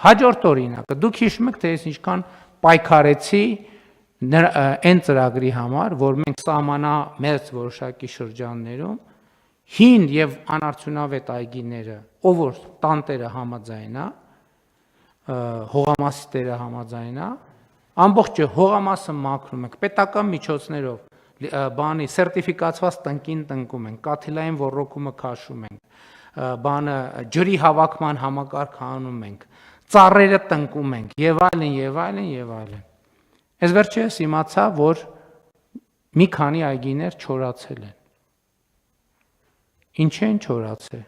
Հաջորդ օրինակը դուք հիշում եք, թե ես ինչքան պայքարեցի այն ծրագրի համար, որ մենք սահմանամերձ որոշակի շրջաններում հին եւ անարդյունավետ այգիները, ով որ տանտերը համաձայնա, հողամասերը համաձայնա, ամբողջը հողամասը մաքրում ենք, պետական միջոցներով, բանի սերտիֆիկացված տնկին տնկում ենք, կաթիլային ոռոգումը քաշում ենք, բանը ջրի հավաքման համակարգ անում ենք, ծառերը տնկում ենք, եւ այլն, եւ այլն, եւ այլն։ Այս վերջերս իմացա, որ մի քանի այգիներ չորացել են։ Ինչ են չորացել։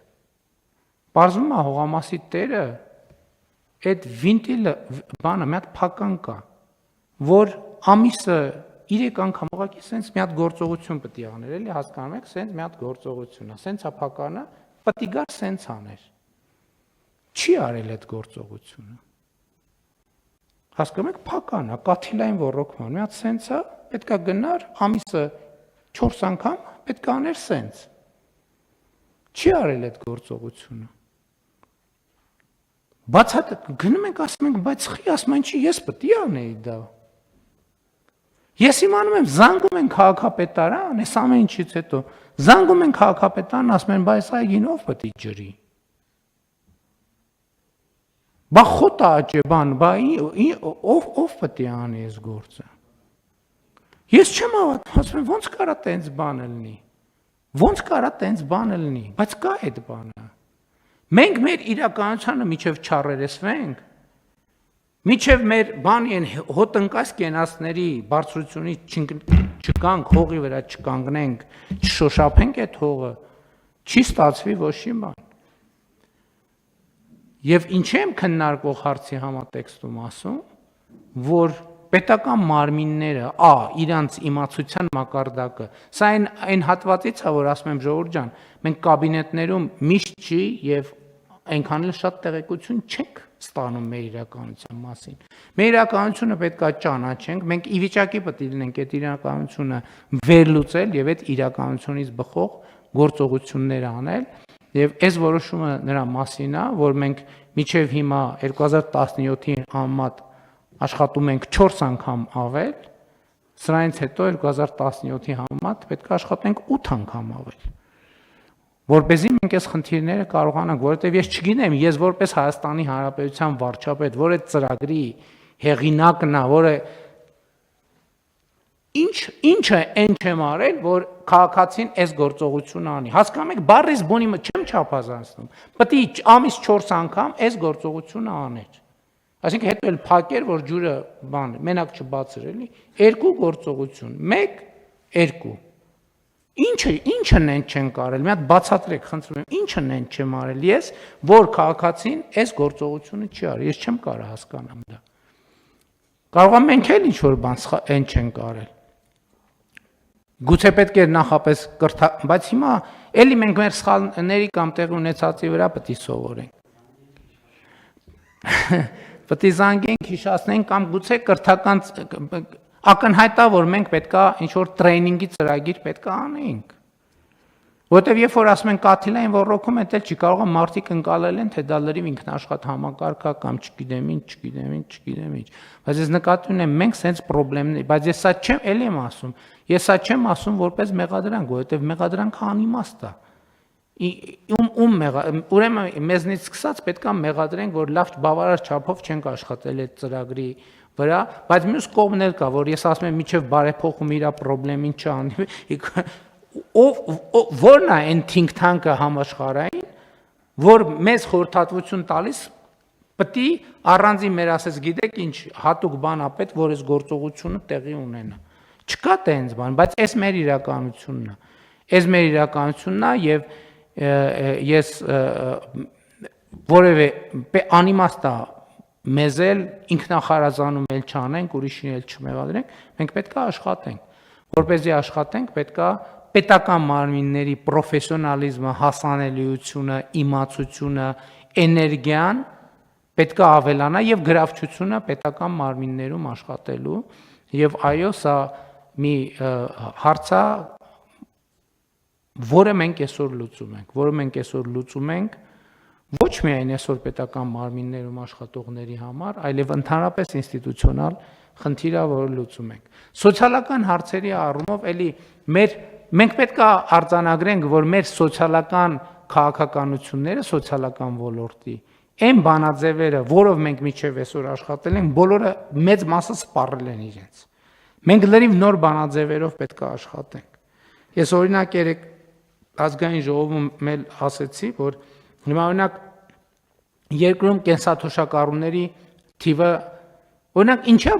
Պարզվում է հողամասի տերը այդ վինտիլը բանը մի հատ փական կա, որ ամիսը 3 անգամ ուղղակի սենց մի հատ գործողություն պետք է աներ, էլի հասկանում եք, սենց մի հատ գործողություն է, սենց է փականը, պետք է գար սենց աներ։ Չի արել այդ գործողությունը։ Հասկանում եք, փական է, կաթիլային ոռոգման, մի հատ սենց է, պետք է գնար ամիսը 4 անգամ, պետք է աներ սենց։ Չի արել այդ գործողությունը։ Բացատ գնում ենք ասում ենք, բայց խի ասում են, չի ես պետք է անեի դա։ Ես իմանում եմ, զանգում են քաղաքապետարան, այս ամեն ինչից հետո զանգում են քաղաքապետարան, ասում են, բայց այգին ով պետք է ջրի։ Բա խոտա աճեբան, բա ով պետք է անի այս գործը։ Ես չեմ հավատում, ասում եմ, ոնց կարա տենց բան լինի։ Ոնց կարա տենց բանը լինի, բայց կա այդ բանը։ Մենք մեր իրականությանը միջև չառերեսվենք, միջև մեր բանի են հոտնկաս կենացների բարձրությունից չկանք, հողի վրա չկանգնենք, չշոշափենք այդ հողը, չի ստացվի ոչ մի բան։ Եվ ինչ եմ քննարկող հարցի համատեքստում ասում, որ պետական մարմինները, իրանց իմացության մակարդակը, սա այն հատվածից է, որ ասում եմ ժողովուրդ ջան, մենք կաբինետներում միշտ չի եւ այնքան էլ շատ տեղեկություն չենք ստանում մեր իրականության մասին։ Մեր իրականությունը պետք է ճանաչենք, մենք ի վիճակի պետք է լինենք այդ իրականությունը վերլուծել եւ այդ իրականությունից բխող գործողություններ անել, եւ այս որոշումը նրա մասին է, որ մենք միջև հիմա 2017-ի համեմատ աշխատում ենք 4 անգամ ավել, սրանից հետո 2017-ի համեմատ պետք է աշխատենք 8 անգամ ավել։ Որպեսզի մենք այս խնդիրները կարողանանք, որովհետև ես չգիտեմ, ես որպես Հայաստանի Հանրապետության վարչապետ, որ այդ ծրագրի հեղինակն է, որը ինչը այն չեմ արել, որ քաղաքացին այս գործողությունը անի։ Հասկանում եք, բառից բունի չեմ չափազանցնում։ Պետք է ամիս 4 անգամ այս գործողությունը աներ։ Այսինքն հետո էլ փակեր, որ ջուրը բան, մենակ չբացեր էլի, 2 գործողություն, 1, 2։ Ինչն են չեն կարել, մի հատ բացատրեք, խնդրում եմ, ինչն են չեմ արել ես, որ քաղաքացին այս գործողությունը չի արել, ես չեմ կարող հասկանամ դա։ Կարող եմ մենք էլ ինչ-որ բան այն չեն կարել։ Գուցե պետք է նախապես բայց հիմա էլի մենք մեր սխալների կամ տեղի ունեցածի վրա պետք է սովորենք։ Պետք է զանգենք, հիշացնենք կամ գուցե կրթական ակնհայտ է, որ մենք պետքա ինչ-որ տրեյնինգի ծրագիր պետքա անենք։ Որտեւ երբ որ ասում են կաթիլային ոռոգում, դա չի կարող է մարդիկ ընկալել են, թե դա լրիվ ինքնաշխատ համակարգ է կամ չգիտեմ ինչ։ Բայց ես նկատի ունեմ, մենք սենց խնդիրներ, բայց ես սա չեմ, էլի եմ ասում, ես սա չեմ ասում որպես մեղադրանք, որովհետեւ մեղադրանքը անիմաստ է։ Ուրեմն մեզնից սկսած պետք է մեղադրենք, որ լավ բավարար չափով չենք աշխատել այդ ծրագրի վրա, բայց մյուս կողմն էլ կա, որ ես ասում եմ, միջև բարեփոխում իր խնդրին չանի, որն է այն think tank-ը համաշխարհային, որ մեզ խորհրդատվություն տալիս, պետք է առանձին մեր ասես գիտեք ինչ հատուկ բան է պետք, որ այս գործողությունը տեղի ունենա։ Չկա տենց բան, բայց այս մեր իրականությունն է։ Այս մեր իրականությունն է եւ ես որևէ անիմաստ է մեզ էլ ինքնախարազանում էլ չանենք, ուրիշին էլ չմեղադրենք, մենք պետք է աշխատենք։ Որպեսզի աշխատենք, պետք է պետական մարմինների պրոֆեսիոնալիզմը, հասանելիությունը, իմացությունը, էներգիան պետք է ավելանա եւ գրավչությունը պետական մարմիններում աշխատելու եւ այո, սա մի հարց է, որը մենք այսօր լուծում ենք, ոչ միայն այսօր պետական մարմիններում աշխատողների համար, այլև ընդհանրապես ինստիտուցիոնալ խնդիրը, որը լուծում ենք։ Սոցիալական հարցերի առումով էլի մենք պետք է արձանագրենք, որ մեր սոցիալական քաղաքականությունները սոցիալական ոլորտի այն բանաձևերը, որով մենք միջև այսօր աշխատել ենք, բոլորը մեծ մասը սպառել են իրենց։ Մենք լրիվ նոր բանաձևերով պետք է աշխատենք։ Ես օրինակ երեք ազգային ժողովում էլ ասեցի, որ հիմա օրինակ երկրում կենսաթոշակառուների թիվը օրինակ ինչա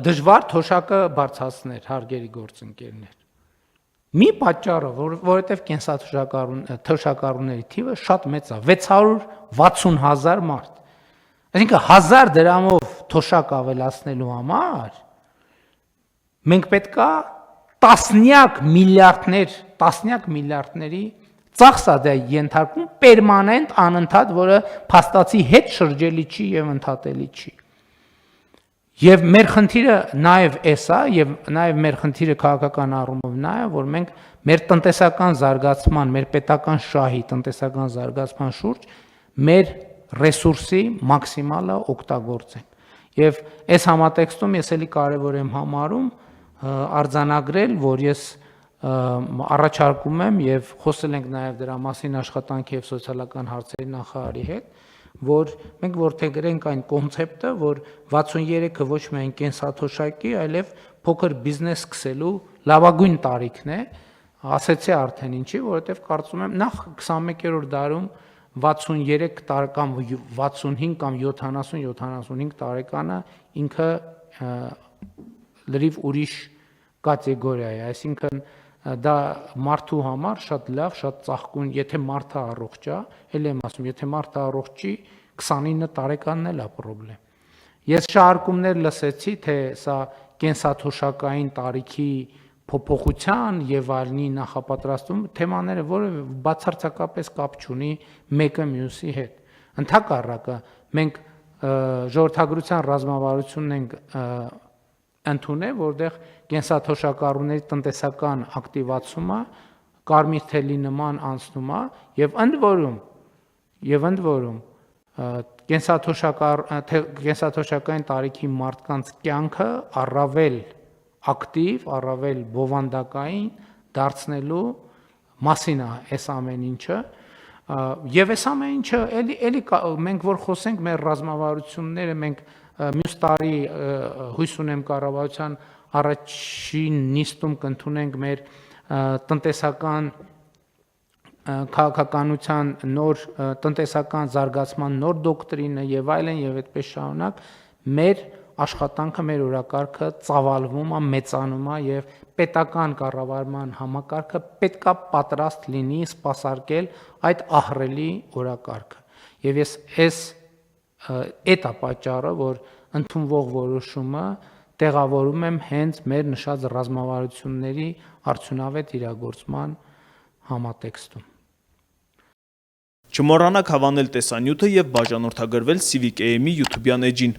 դժվար թոշակը բարձրացնել, հարգելի գործընկերներ։ Մի պատճառը, որովհետև կենսաթոշակառուների թիվը շատ մեծ է, 660,000 մարդ։ Այսինքն 1000 դրամով թոշակ ավելացնելու համար մենք պետքա տասնյակ միլիարդների ծախս է դա ենթարկում պերմանենտ անընդհատ, որը փաստացի հետ շրջելի չի եւ ընդհատելի չի։ Եվ մեր խնդիրը նաև էս է, եւ նաև մեր խնդիրը քաղաքական առումով նա է, որ մենք մեր տնտեսական զարգացման, մեր պետական շահի տնտեսական զարգացման շուրջ մեր ռեսուրսի մաքսիմալը օգտագործենք։ Եվ այս համատեքստում ես էլի կարևոր եմ համարում արձանագրել, որ ես առաջարկում եմ եւ խոսել ենք նաև դրա մասին աշխատանքի եւ սոցիալական հարցերի նախարարի հետ, որ մենք որդեգրենք այն կոնցեպտը, որ 63-ը ոչ միայն կենսաթոշակի, այլև փոքր բիզնես սկսելու լավագույն տարիքն է, ասեցի արդեն ինչի, որովհետև կարծում եմ նախ 21-րդ դարում 63 տարեկան 65 կամ 70-75 տարեկանը ինքը լրիվ ուրիշ կատեգորիա է, այսինքն դա մարդու համար շատ լավ, շատ ծաղկուն, եթե մարդը առողջ է, էլ եմ ասում, եթե մարդը առողջ չի, 29 տարեկանն էլ է պրոբլեմ։ Ես շարքումներ լսեցի, թե սա կենսաթոշակային տարիքի փոփոխության եւ այլնի նախապատրաստում թեմաները, որը բացարձակապես կապ չունի մեկը մյուսի հետ։ Ընդհակառակը մենք ժողովրդագրության ռազմավարությունն ենք ընդունել, որտեղ կենսաթոշակառուների տնտեսական ակտիվացումը կարմիր թելի նման անցնում է եւ ընդ որում կենսաթոշակային տարիքի մարդկանց կյանքը առավել ակտիվ, առավել բովանդակային դարձնելու մասին է այս ամեն ինչը եւ այս ամեն ինչը էլի մենք որ խոսենք մեր ռազմավարությունները մենք մյուս տարի հույս ունեմ կառավարության առաջին նիստում կընդունենք մեր տնտեսական քաղաքականության նոր տնտեսական զարգացման նոր դոկտրինը եւ այլն եւ այդպես շարունակ մեր աշխատանքը մեր օրակարգը ծավալվում է մեծանում է եւ պետական կառավարման համակարգը պետքա պատրաստ լինի սպասարկել այդ ահռելի օրակարգը եւ ես այդ է պատճառը որ ընդունվող որոշումը տեղավորում եմ հենց մեր նշած ռազմավարությունների արդյունավետ իրագործման համատեքստում։ Չմոռանաք հավանել տեսանյութը եւ բաժանորդագրվել Civic AM-ի YouTube-յան էջին։